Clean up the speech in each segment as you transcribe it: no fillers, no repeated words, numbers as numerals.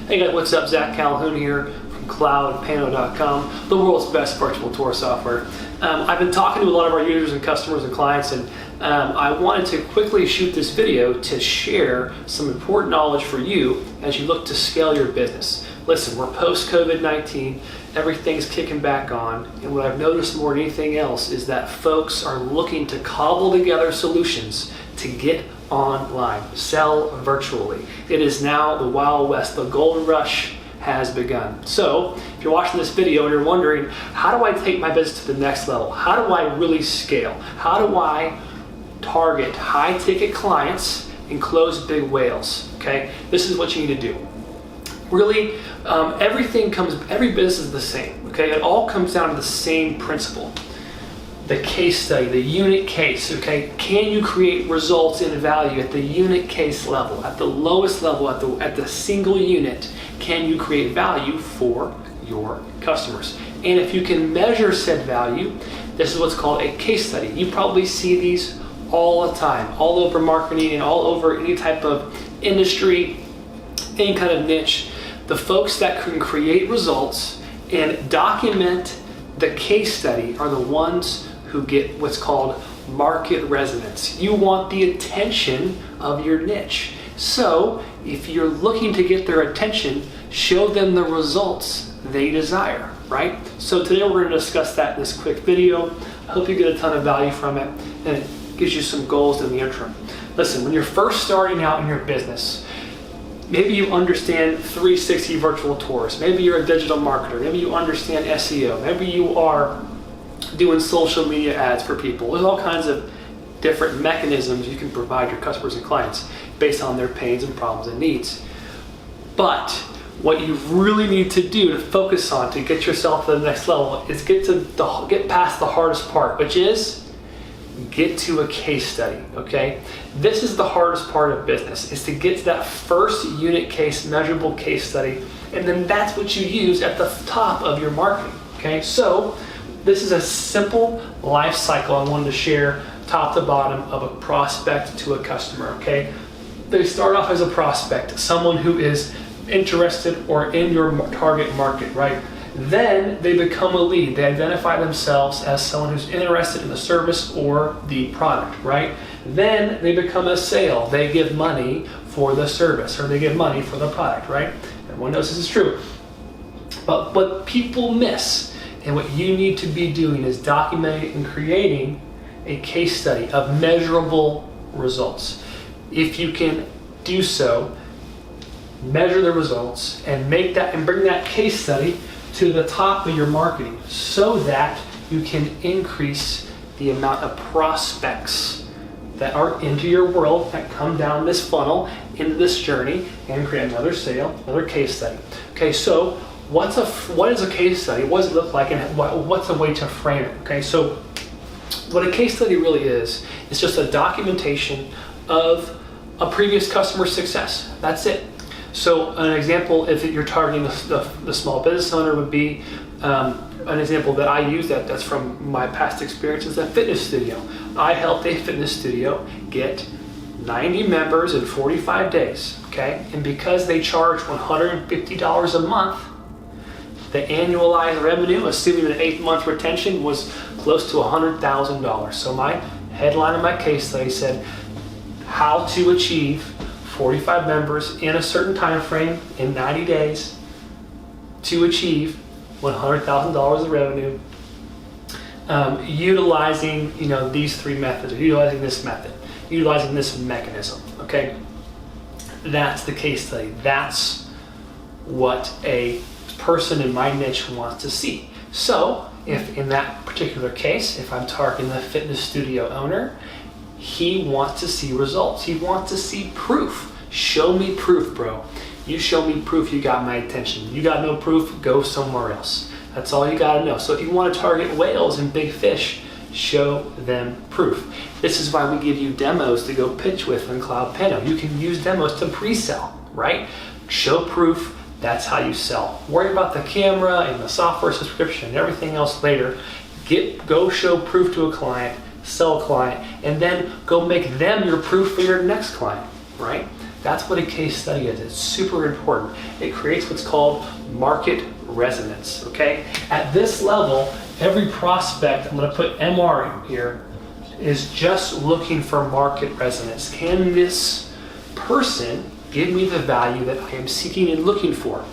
Hey guys, what's up? Zach Calhoun here from cloudpano.com, the world's best virtual tour software. I've been talking to a lot of our users and customers and clients, and I wanted to quickly shoot this video to share some important knowledge for you as you look to scale your business. Listen, we're post-COVID-19, everything's kicking back on, and what I've noticed more than anything else is that folks are looking to cobble together solutions to get online, sell virtually. It is now the Wild West. The gold rush has begun. So if you're watching this video and you're wondering, how do I take my business to the next level? How do I really scale? How do I target high ticket clients and close big whales? Okay, this is what you need to do. Really, every business is the same. Okay, it all comes down to the same principle. The case study, the unit case, okay? Can you create results and value at the unit case level, at the lowest level, at the single unit? Can you create value for your customers? And if you can measure said value, this is what's called a case study. You probably see these all the time, all over marketing and all over any type of industry, any kind of niche. The folks that can create results and document the case study are the ones who get what's called market resonance. You want the attention of your niche. So if you're looking to get their attention, show them the results they desire, right? So today we're going to discuss that in this quick video. I hope you get a ton of value from it, and it gives you some goals in the interim. Listen, when you're first starting out in your business, maybe you understand 360 virtual tours. Maybe you're a digital marketer. Maybe you understand SEO. Maybe you are doing social media ads for people. There's all kinds of different mechanisms you can provide your customers and clients based on their pains and problems and needs. But what you really need to do to focus on to get yourself to the next level is get past the hardest part, which is get to a case study, okay? This is the hardest part of business, is to get to that first unit case, measurable case study, and then that's what you use at the top of your marketing, okay? So this is a simple life cycle I wanted to share top to bottom of a prospect to a customer, okay? They start off as a prospect, someone who is interested or in your target market, right? Then they become a lead. They identify themselves as someone who's interested in the service or the product, right? Then they become a sale. They give money for the service or they give money for the product, right? Everyone knows this is true. But what people miss and what you need to be doing is documenting and creating a case study of measurable results. If you can do so, measure the results and bring that case study to the top of your marketing so that you can increase the amount of prospects that are into your world that come down this funnel into this journey and create another sale, another case study. Okay, so what is a case study? What does it look like, and what's a way to frame it? Okay, so what a case study really is just a documentation of a previous customer success. That's it. So an example, if you're targeting the small business owner, would be an example that I use that's from my past experiences, a fitness studio. I helped a fitness studio get 90 members in 45 days, okay? And because they charge $150 a month, the annualized revenue, assuming an 8-month retention, was close to $100,000. So my headline of my case study said, how to achieve 45 members in a certain time frame in 90 days to achieve $100,000 of revenue, utilizing these three methods, or utilizing this method, utilizing this mechanism. Okay, that's the case study. That's what a person in my niche wants to see. So if in that particular case, if I'm targeting the fitness studio owner, he wants to see results. He wants to see proof. Show me proof, bro. You show me proof you got my attention. You got no proof, go somewhere else. That's all you gotta know. So if you want to target whales and big fish, show them proof. This is why we give you demos to go pitch with in CloudPano. You can use demos to pre-sell, right? Show proof, that's how you sell. Worry about the camera and the software subscription and everything else later. Go show proof to a client, sell a client, and then go make them your proof for your next client, right? That's what a case study is. It's super important. It creates what's called market resonance, okay? At this level, every prospect, I'm gonna put MR here, is just looking for market resonance. Can this person give me the value that I am seeking and looking for?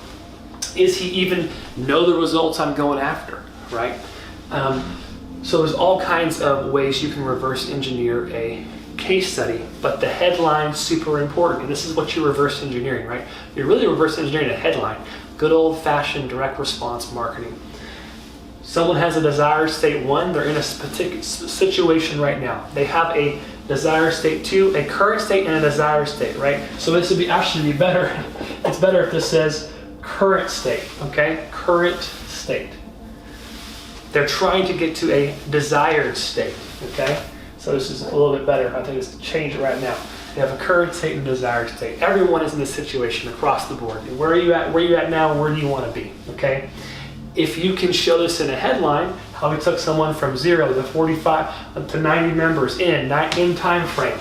Is he even know the results I'm going after, right? So there's all kinds of ways you can reverse engineer a case study, but the headline's super important. And this is what you're reverse engineering, right? You're really reverse engineering a headline. Good old-fashioned direct response marketing. Someone has a desired state 1, they're in a particular situation right now. They have a desired state 2, a current state, and a desired state, right? So this would be actually be better. It's better if this says current state, okay? Current state. They're trying to get to a desired state, okay? So this is a little bit better. I think it's changed right now. They have a current state and a desired state. Everyone is in this situation across the board. Where are you at? Where are you at now? And where do you want to be, okay? If you can show this in a headline, how we took someone from 0 to 45 to 90 members in time frame,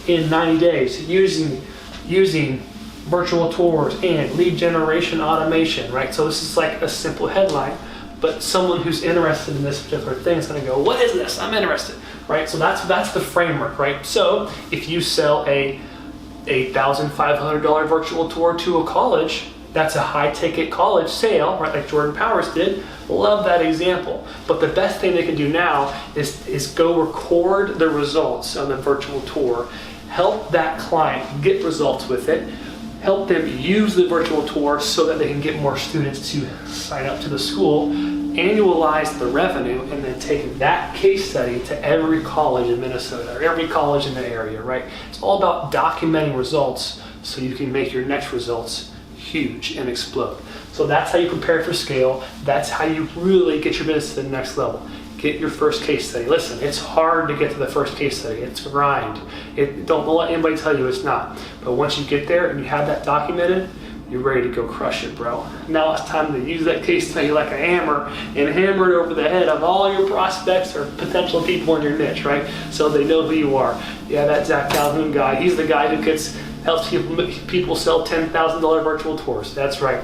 in 90 days, using virtual tours and lead generation automation, right? So this is like a simple headline, but someone who's interested in this particular thing is going to go, what is this? I'm interested, right? So that's the framework, right? So if you sell a $1,500 virtual tour to a college, that's a high ticket college sale, right? Like Jordan Powers did. Love that example. But the best thing they can do now is go record the results on the virtual tour, help that client get results with it, help them use the virtual tour so that they can get more students to sign up to the school, annualize the revenue, and then take that case study to every college in Minnesota or every college in the area, right? It's all about documenting results so you can make your next results huge and explode. So that's how you prepare for scale. That's how you really get your business to the next level. Get your first case study. Listen, it's hard to get to the first case study. It's a grind. Don't let anybody tell you it's not. But once you get there and you have that documented, you're ready to go crush it, bro. Now it's time to use that case study like a hammer and hammer it over the head of all your prospects or potential people in your niche, right? So they know who you are. Yeah, that Zach Calhoun guy, he's the guy who helps people sell $10,000 virtual tours. That's right.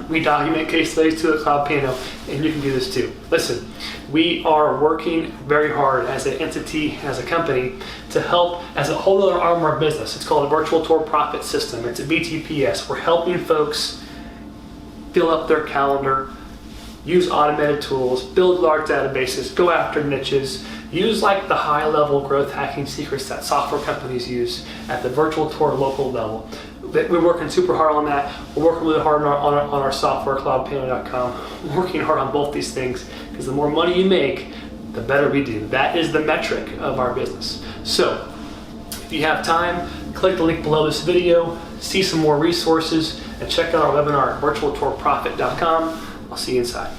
We document case studies to the Cloud Piano, and you can do this too. Listen, we are working very hard as an entity, as a company, to help as a whole other arm of our business. It's called a Virtual Tour Profit System. It's a VTPS. We're helping folks fill up their calendar, use automated tools, build large databases, go after niches, use like the high-level growth hacking secrets that software companies use at the virtual tour local level. We're working super hard on that. We're working really hard on our software, cloudpiano.com. We're working hard on both these things because the more money you make, the better we do. That is the metric of our business. So if you have time, click the link below this video, see some more resources, and check out our webinar at virtualtourprofit.com. I'll see you inside.